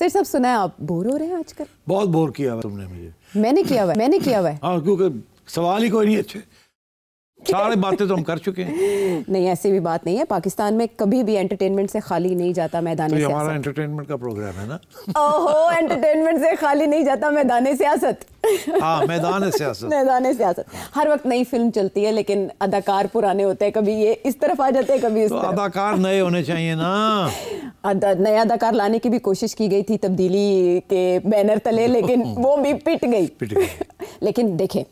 Sir सब सुना है, आप बोर हो रहे हैं आजकल? बहुत बोर किया हुआ तुमने मुझे। मैंने किया हुआ है। हाँ, क्योंकि सवाल ही कोई नहीं अच्छे, सारे बातें तो हम कर चुके हैं। नहीं, ऐसी भी बात नहीं है। पाकिस्तान में कभी भी एंटरटेनमेंट से खाली नहीं जाता मैदान सियासत। हमारा एंटरटेनमेंट का प्रोग्राम है ना। ओहो, एंटरटेनमेंट से खाली नहीं जाता मैदान सियासत। हाँ, मैदान सियासत। मैदान सियासत हर वक्त नई फिल्म चलती है, लेकिन अदाकार पुराने होते हैं। कभी ये इस तरफ आ जाते हैं, कभी इस तरफ। अदाकार नए होने चाहिए ना। नए अदाकार लाने की भी कोशिश की गई थी तब्दीली के बैनर तले, लेकिन वो भी पिट गई। लेकिन देखें,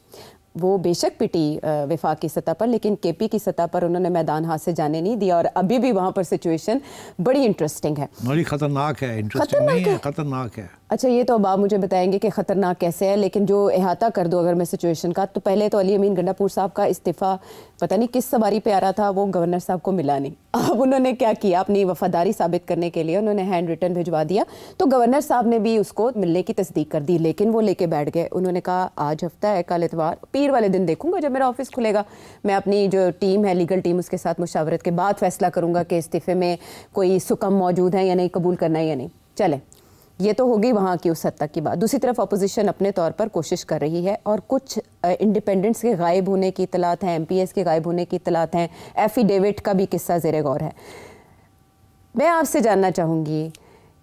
वो बेशक पिटी वफाक की सतह पर, लेकिन केपी की सतह पर उन्होंने मैदान हाथ से जाने नहीं दिया। और अभी भी वहाँ पर सिचुएशन बड़ी इंटरेस्टिंग है, बड़ी खतरनाक है। इंटरेस्टिंग नहीं है, खतरनाक है। अच्छा, ये तो अब आप मुझे बताएंगे कि खतरनाक कैसे है, लेकिन जो अहाता कर दो अगर मैं सिचुएशन का, तो पहले तो अली अमीन गंडापुर साहब का इस्तीफ़ा पता नहीं किस सवारी पे आ रहा था, वो गवर्नर साहब को मिला नहीं। अब उन्होंने क्या किया, अपनी वफादारी साबित करने के लिए उन्होंने हैंड रिटन भिजवा दिया। तो गवर्नर साहब ने भी उसको मिलने की तस्दीक कर दी, लेकिन वो लेके बैठ गए। उन्होंने कहा आज हफ्ता है, कल इतवार, पीर वाले दिन देखूंगा जब मेरा ऑफिस खुलेगा, मैं अपनी जो टीम है लीगल टीम उसके साथ मुशावरत के बाद फैसला करूंगा कि इस्तीफे में कोई सुकम मौजूद है या नहीं, कबूल करना है या नहीं। चले, ये तो होगी वहाँ की उस हद तक की बात। दूसरी तरफ अपोजिशन अपने तौर पर कोशिश कर रही है, और कुछ इंडिपेंडेंट्स के गायब होने की इतलात हैं, MPs के गायब होने की इतलात हैं, एफिडेविट का भी किस्सा ज़ेरे गौर है। मैं आपसे जानना चाहूँगी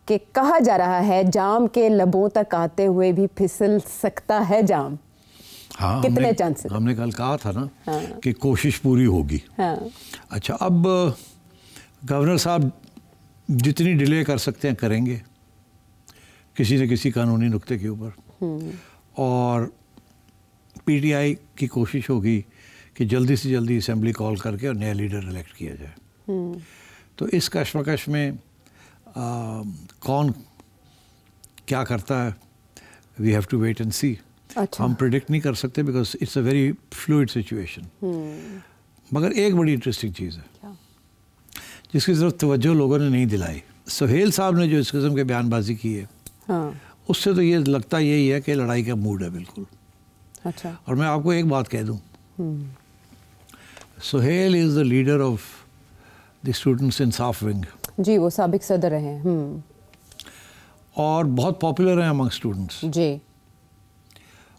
कि कहा जा रहा है जाम के लबों तक आते हुए भी फिसल सकता है जाम। हाँ, कितने चांसेस? हमने कल कहा था ना। हाँ। कि कोशिश पूरी होगी। हाँ। अच्छा, अब गवर्नर साहब जितनी डिले कर सकते हैं करेंगे किसी न किसी कानूनी नुक्ते के ऊपर, और PTI की कोशिश होगी कि जल्दी से जल्दी असेंबली कॉल करके और नया लीडर इलेक्ट किया जाए। तो इस कशमकश में कौन क्या करता है, we have to wait and see. अच्छा। हम प्रिडिक्ट नहीं कर सकते because it's a very fluid situation. मगर एक बड़ी इंटरेस्टिंग चीज़ है जिसकी तरफ तवज्जो लोगों ने नहीं दिलाई। सुहेल साहब ने जो इस किस्म के बयानबाजी की है, हाँ। उससे तो ये लगता यही है कि लड़ाई का मूड है बिल्कुल। अच्छा। और मैं आपको एक बात कह दूं, Suhail is the leader of the students Insaf wing. जी, वो साबिक सदर हैं। और बहुत पॉपुलर हैं अमंग स्टूडेंट्स जी,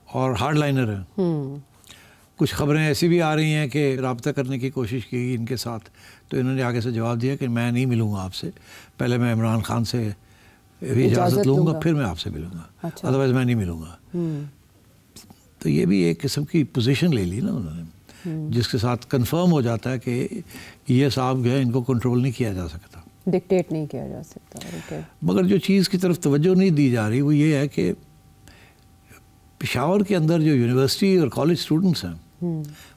और हार्ड लाइनर हैं। कुछ खबरें ऐसी भी आ रही हैं कि रब्ता करने की कोशिश की इनके साथ, तो इन्होंने आगे से जवाब दिया कि मैं नहीं मिलूँगा आपसे, पहले मैं इमरान खान से इजाज़त लूँगा, फिर मैं आपसे मिलूँगा। अच्छा। अदरवाइज़ मैं नहीं मिलूँगा। तो ये भी एक किस्म की पोजीशन ले ली ना उन्होंने, जिसके साथ कंफर्म हो जाता है कि ये साहब जो है इनको कंट्रोल नहीं किया जा सकता, डिक्टेट नहीं किया जा सकता। मगर जो चीज़ की तरफ तवज्जो नहीं दी जा रही वो ये है कि पेशावर के अंदर जो यूनिवर्सिटी और कॉलेज स्टूडेंट्स हैं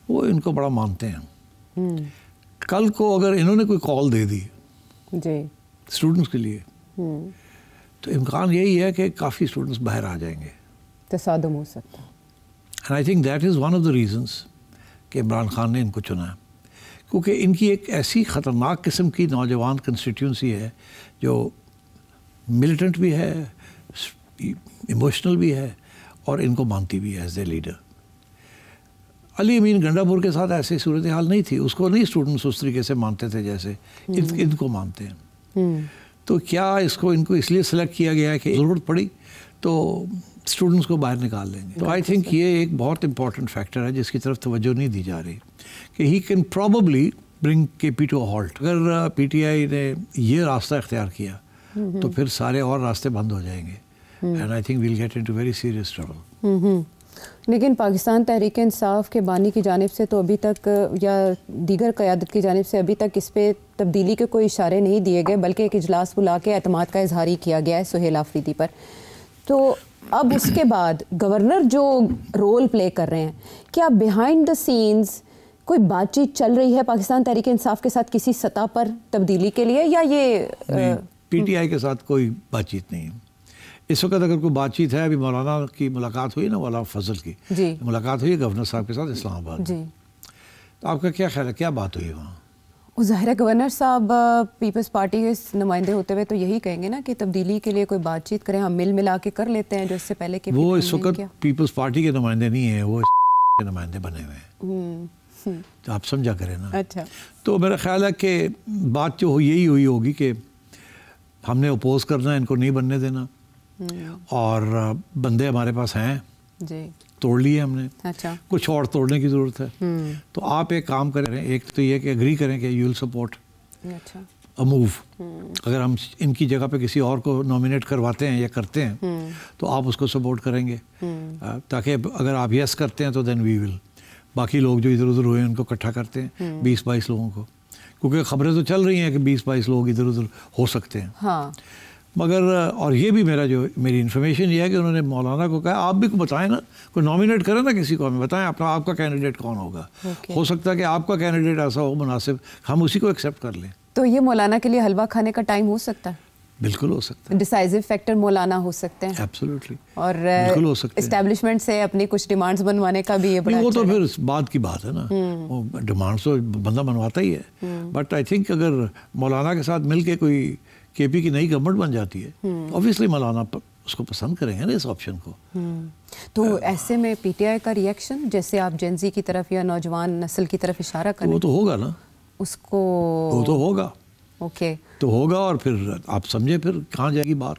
वो इनको बड़ा मानते हैं। कल को अगर इन्होंने कोई कॉल दे दी जी स्टूडेंट्स के लिए, तो इम्कान यही है कि काफ़ी स्टूडेंट्स बाहर आ जाएंगे, तसादुम हो सकता है। And I think that is one of the reasons कि इमरान खान ने इनको चुना है, क्योंकि इनकी एक ऐसी ख़तरनाक किस्म की नौजवान कंस्टिट्यूंसी है जो मिलिटेंट भी है, इमोशनल भी है, और इनको मानती भी है एज ए लीडर। अली अमीन गंडापुर के साथ ऐसी सूरत हाल नहीं थी, उसको नहीं स्टूडेंट्स उस तरीके से मानते थे जैसे इनको मानते हैं। तो क्या इनको इसलिए सेलेक्ट किया गया है कि ज़रूरत पड़ी तो स्टूडेंट्स को बाहर निकाल लेंगे। तो आई थिंक ये एक बहुत इंपॉर्टेंट फैक्टर है जिसकी तरफ तवज्जो नहीं दी जा रही कि he can probably bring KP to a halt. अगर PTI ने ये रास्ता इख्तियार किया तो फिर सारे और रास्ते बंद हो जाएंगे, and I think we'll get into very serious trouble. लेकिन पाकिस्तान तहरीक इंसाफ के बानी की जानिब से तो अभी तक, या दीगर क़यादत की जानिब से अभी तक इस पर तब्दीली के कोई इशारे नहीं दिए गए, बल्कि एक इजलास बुला के एतमाद का इजहार ही किया गया है सुहेल आफरीदी पर। तो अब उसके बाद गवर्नर जो रोल प्ले कर रहे हैं, क्या बिहाइंड द सीन्स कोई बातचीत चल रही है पाकिस्तान तहरीक इंसाफ के साथ किसी सतह पर तब्दीली के लिए, या ये PTI के साथ कोई बातचीत नहीं है इस वक्त? अगर कोई बातचीत है, अभी मौलाना की मुलाकात हुई ना, मौलाना फजल की मुलाकात हुई है गवर्नर साहब के साथ इस्लामाबाद जी। तो आपका क्या ख्याल है, क्या बात हुई वहाँ? ज़ाहिर है गवर्नर साहब पीपल्स पार्टी के नुमाइंदे होते हुए तो यही कहेंगे ना कि तब्दीली के लिए कोई बातचीत करें, हम मिल मिला के कर लेते हैं, जो इससे पहले के वो इस वक्त पीपल्स पार्टी के नुमाइंदे नहीं है, वो के नुमाइंदे बने हुए हैं, तो आप समझा करें ना। अच्छा, तो मेरा ख्याल है कि बात जो यही हुई होगी कि हमने अपोज करना है, इनको नहीं बनने देना, और बंदे हमारे पास हैं जी, तोड़ लिए हमने। अच्छा, कुछ और तोड़ने की ज़रूरत है। तो आप एक काम करें, एक तो ये कि एग्री करें कि यू विल सपोर्ट अच्छा, अ मूव। अगर हम इनकी जगह पे किसी और को नॉमिनेट करवाते हैं या करते हैं तो आप उसको सपोर्ट करेंगे, ताकि अगर आप यस करते हैं तो देन वी विल बाकी लोग जो इधर उधर हुए उनको इकट्ठा करते हैं 20-22 लोगों को, क्योंकि खबरें तो चल रही हैं कि 20-22 लोग इधर उधर हो सकते हैं। हाँ, मगर और ये भी मेरी इन्फॉर्मेशन ये है कि उन्होंने मौलाना को कहा आप भी बताएं ना, कोई नॉमिनेट करें ना किसी को, हमें बताएं आपका कैंडिडेट कौन होगा। हो सकता है कि आपका कैंडिडेट ऐसा हो मुनासिब, हम उसी को एक्सेप्ट कर लें। तो ये मौलाना के लिए हलवा खाने का टाइम हो सकता है? बिल्कुल हो सकता है। डिसाइसिव फैक्टर मौलाना हो सकते हैं। एब्सोल्युटली। और बिल्कुल हो सकते हैं। एस्टैब्लिशमेंट से अपनी कुछ डिमांड्स बनवाने का भी ये बड़ा वो तो फिर बाद की बात है ना, वो डिमांड्स तो बंदा बनवाता ही है। बट आई थिंक अगर मौलाना के साथ मिलके कोई केपी की नई गवर्नमेंट बन जाती है, ऑब्वियसली मौलाना उसको पसंद करेंगे ना इस ऑप्शन को। तो ऐसे में पीटीआई का रिएक्शन, जैसे आप जेनजी की तरफ या नौजवान नस्ल की तरफ इशारा करें, वो तो होगा ना, उसको वो तो होगा। ओके, तो होगा और फिर आप समझे फिर कहाँ जाएगी बात।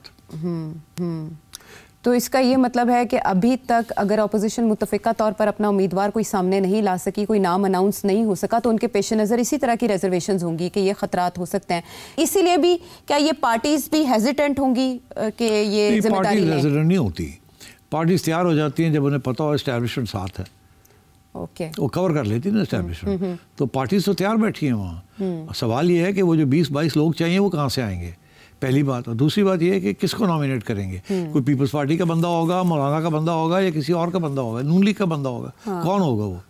तो इसका ये मतलब है कि अभी तक अगर अपोजिशन मुतफ़िका तौर पर अपना उम्मीदवार कोई सामने नहीं ला सकी, कोई नाम अनाउंस नहीं हो सका, तो उनके पेश नज़र इसी तरह की रिजर्वेशंस होंगी कि ये खतरात हो सकते हैं। इसीलिए भी क्या ये पार्टीज भी हेजिटेंट होंगी कि ये जिम्मेदारी लें? हेजिटेंट नहीं होती, पार्टीज तैयार हो जाती हैं जब उन्हें पता हो एस्टैब्लिशमेंट साथ है। ओके, वो कवर कर लेती है ना एस्टैब्लिशमेंट। तो पार्टीज तो तैयार बैठी हैं वहाँ। सवाल ये है कि वो जो 20-22 लोग चाहिए वो कहाँ से आएंगे, पहली बात। और दूसरी बात ये है कि किसको नॉमिनेट करेंगे। कोई पीपल्स पार्टी का बंदा होगा, मौलाना का बंदा होगा, या किसी और का बंदा होगा, नून लीग का बंदा होगा। कौन होगा वो?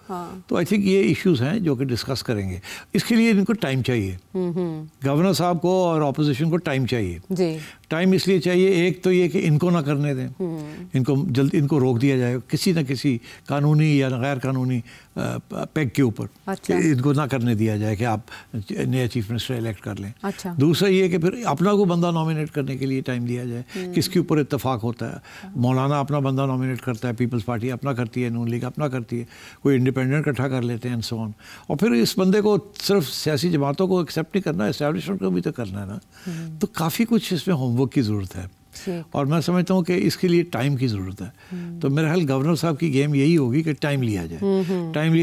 तो आई थिंक ये इश्यूज हैं जो कि डिस्कस करेंगे। इसके लिए इनको टाइम चाहिए, गवर्नर साहब को और अपोजिशन को टाइम चाहिए जी। टाइम इसलिए चाहिए, एक तो ये कि इनको ना करने दें, इनको रोक दिया जाए किसी न किसी कानूनी या गैर कानूनी पेग के ऊपर। अच्छा। इनको ना करने दिया जाए कि आप नया चीफ मिनिस्टर इलेक्ट कर लें। अच्छा। दूसरा ये कि फिर अपना को बंदा नॉमिनेट करने के लिए टाइम दिया जाए, किसके ऊपर इत्तेफाक होता है। मौलाना अपना बंदा नॉमिनेट करता है, पीपल्स पार्टी अपना करती है, नून लीग अपना करती है, कोई इंडिपेंडेंट इकट्ठा कर लेते हैं एंड सो ऑन। और फिर इस बंदे को सिर्फ सियासी जमातों को एक्सेप्ट नहीं करना, एस्टैब्लिशमेंट को भी तो करना है ना। तो काफ़ी कुछ इसमें होमवर्क की ज़रूरत है और मैं समझता हूँ कि इसके लिए टाइम की ज़रूरत है। तो मेरे ख्याल गवर्नर साहब की गेम यही होगी कि टाइम लिया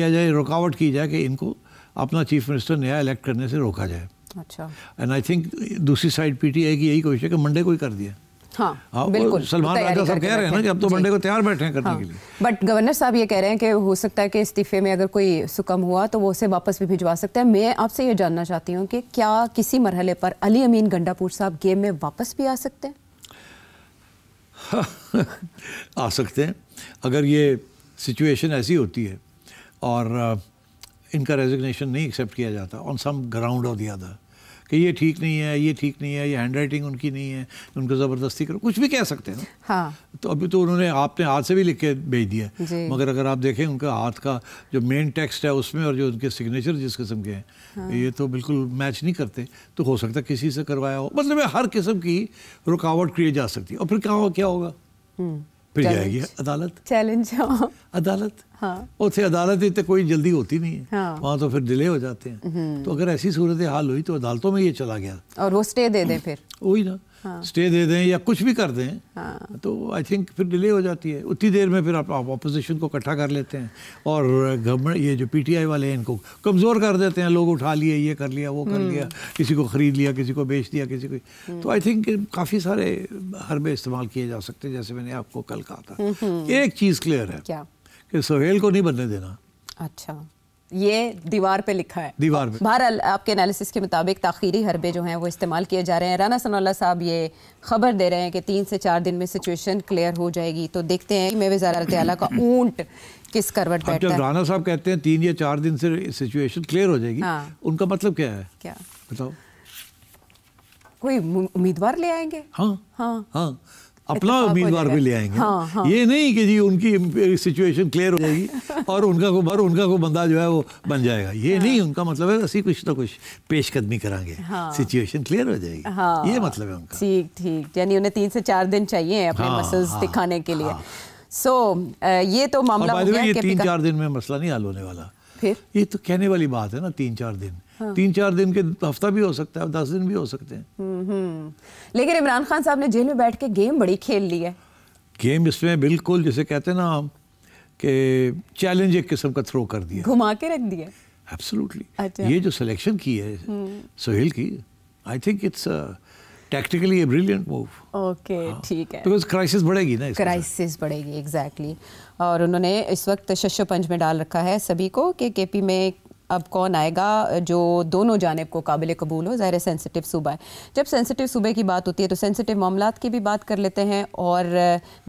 जाए, रुकावट की जाए कि इनको अपना चीफ मिनिस्टर नया इलेक्ट करने से रोका जाए। अच्छा। एंड आई थिंक दूसरी साइड पीटीआई की यही कोशिश है कि मंडे को ही कर दिया। हाँ, बिल्कुल। सलमान राजा साहब कह रहे हैं ना कि अब तो मंडे को तैयार बैठे हैं करने के लिए। बट गवर्नर साहब ये कह रहे हैं कि हो सकता है कि इस्तीफे में अगर कोई सुकम हुआ तो वो उसे वापस भी भिजवा सकते हैं। मैं आपसे ये जानना चाहती हूँ कि क्या किसी मरहले पर अली अमीन गंडापुर साहब गेम में वापस भी आ सकते हैं? आ सकते हैं अगर ये सिचुएशन ऐसी होती है और इनका रेजिग्नेशन नहीं एक्सेप्ट किया जाता ऑन सम ग्राउंड और दी अदर कि ये ठीक नहीं है, ये ठीक नहीं है, ये हैंड राइटिंग उनकी नहीं है, उनको ज़बरदस्ती करो, कुछ भी कह सकते हैं ना। हाँ। तो अभी तो उन्होंने आपने हाथ से भी लिख के भेज दिया, मगर अगर आप देखें उनका हाथ का जो मेन टेक्स्ट है उसमें और जो उनके सिग्नेचर जिस किस्म के हैं, हाँ। ये तो बिल्कुल मैच नहीं करते। तो हो सकता है किसी से करवाया हो, मतलब हर किस्म की रुकावट क्रिएट जा सकती है। और फिर क्या होगा? फिर जाएगी अदालत, चैलेंज। अदालत, हाँ। उसे अदालत इतने कोई जल्दी होती नहीं है, हाँ। वहाँ तो फिर डिले हो जाते हैं। तो अगर ऐसी सूरत हाल हुई तो अदालतों में ये चला गया और वो स्टे दे दें, फिर वही ना, हाँ। स्टे दे दें या कुछ भी कर दें, हाँ। तो आई थिंक फिर डिले हो जाती है। उतनी देर में फिर आप अपोजिशन को इकट्ठा कर लेते हैं और गवर्नमेंट ये जो पीटीआई वाले हैं इनको कमज़ोर कर देते हैं। लोग उठा लिए, ये कर लिया, वो कर लिया, किसी को ख़रीद लिया, किसी को बेच दिया, किसी को। तो आई थिंक काफ़ी सारे हरबे इस्तेमाल किए जा सकते हैं। जैसे मैंने आपको कल कहा था, एक चीज़ क्लियर है क्या कि सोहेल को नहीं बनने देना। अच्छा, ये दीवार पे लिखा है, दीवार पे। बहरहाल आपके एनालिसिस के मुताबिक ताखीरी हरबे जो हैं वो इस्तेमाल किए जा रहे हैं। राना सनाउल्लाह साहब ये खबर दे रहे हैं कि 3 से 4 दिन में सिचुएशन क्लियर हो जाएगी। तो देखते हैं मैं वज़ारत आला का ऊंट किस करवट बैठता है। जब राना साहब कहते हैं 3 या 4 दिन से सिचुएशन क्लियर हो जाएगी, हाँ। उनका मतलब क्या है? क्या बताओ? कोई उम्मीदवार ले आएंगे। हाँ हाँ हाँ, अपना उम्मीदवार भी ले आएंगे। हाँ, हाँ। ये नहीं कि जी उनकी सिचुएशन क्लियर हो जाएगी और उनका को बंदा जो है वो बन जाएगा, ये हाँ। नहीं उनका मतलब है। ऐसी कुछ ना कुछ पेशकदमी करांगे, हाँ। सिचुएशन क्लियर हो जाएगी, हाँ। ये मतलब है उनका। ठीक, यानी उन्हें 3 से 4 दिन चाहिए अपने मसल्स दिखाने के लिए। ये तो मामला हो गया कि 3-4 दिन में मसला नहीं हल होने वाला। फिर ये तो कहने वाली बात है ना, 3-4 दिन 3-4 दिन के हफ्ता भी हो सकता है, 10 दिन भी हो सकते हैं। लेकिन इमरान खान साहब ने जेल में बैठ के गेम बड़ी खेल ली है। गेम इसमें बिल्कुल जिसे कहते हैं ना हम कि चैलेंज एक किस्म का थ्रो कर दिया, घुमा के रख दिया। एब्सोल्युटली। अच्छा। ये जो सिलेक्शन की है सोहेल की, I think it's tactically a brilliant move. Okay, ठीक है। बिकॉज क्राइसिस बढ़ेगी ना, क्राइसिस बढ़ेगी, एग्जैक्टली। और उन्होंने इस वक्त शशो पंच में डाल रखा है सभी को कि केपी में अब कौन आएगा जो दोनों जानिब को काबिल कबूल हो। ज़ाहिर सेंसिटिव सूबा है, जब सेंसिटिव सूबे की बात होती है तो सेंसिटिव मामलात की भी बात कर लेते हैं। और